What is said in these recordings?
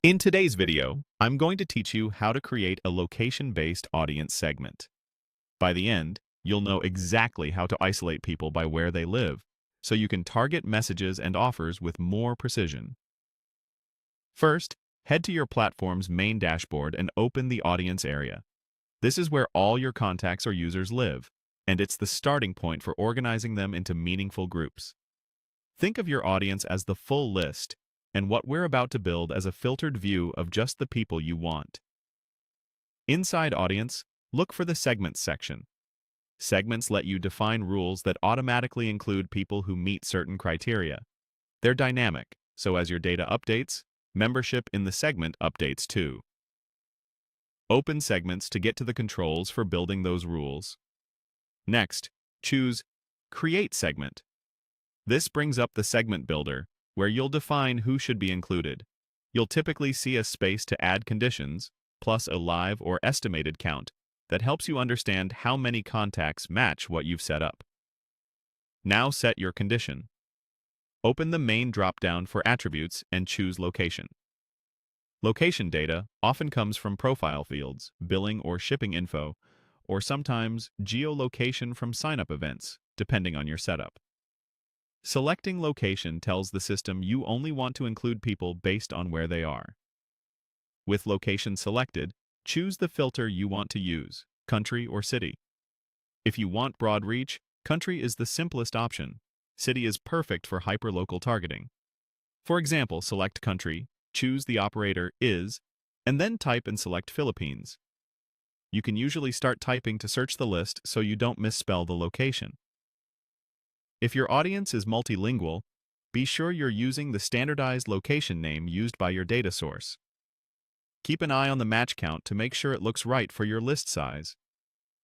In today's video, I'm going to teach you how to create a location-based audience segment. By the end, you'll know exactly how to isolate people by where they live, so you can target messages and offers with more precision. First, head to your platform's main dashboard and open the audience area. This is where all your contacts or users live, and it's the starting point for organizing them into meaningful groups. Think of your audience as the full list, and what we're about to build as a filtered view of just the people you want. Inside Audience, look for the Segments section. Segments let you define rules that automatically include people who meet certain criteria. They're dynamic, so as your data updates, membership in the segment updates too. Open Segments to get to the controls for building those rules. Next, choose Create Segment. This brings up the segment builder, where you'll define who should be included. You'll typically see a space to add conditions, plus a live or estimated count that helps you understand how many contacts match what you've set up. Now set your condition. Open the main dropdown for attributes and choose Location. Location data often comes from profile fields, billing or shipping info, or sometimes geolocation from sign-up events, depending on your setup. Selecting location tells the system you only want to include people based on where they are. With location selected, choose the filter you want to use, country or city. If you want broad reach, country is the simplest option. City is perfect for hyperlocal targeting. For example, select country, choose the operator is, and then type and select Philippines. You can usually start typing to search the list so you don't misspell the location. If your audience is multilingual, be sure you're using the standardized location name used by your data source. Keep an eye on the match count to make sure it looks right for your list size.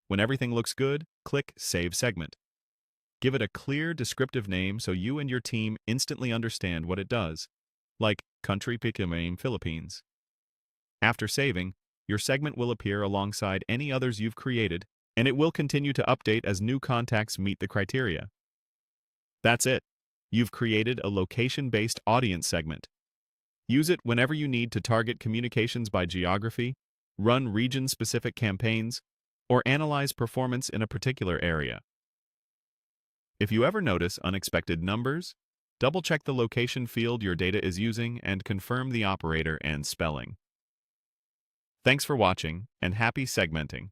When everything looks good, click Save Segment. Give it a clear, descriptive name so you and your team instantly understand what it does, like Country Philippines. After saving, your segment will appear alongside any others you've created, and it will continue to update as new contacts meet the criteria. That's it. You've created a location-based audience segment. Use it whenever you need to target communications by geography, run region-specific campaigns, or analyze performance in a particular area. If you ever notice unexpected numbers, double-check the location field your data is using and confirm the operator and spelling. Thanks for watching, and happy segmenting.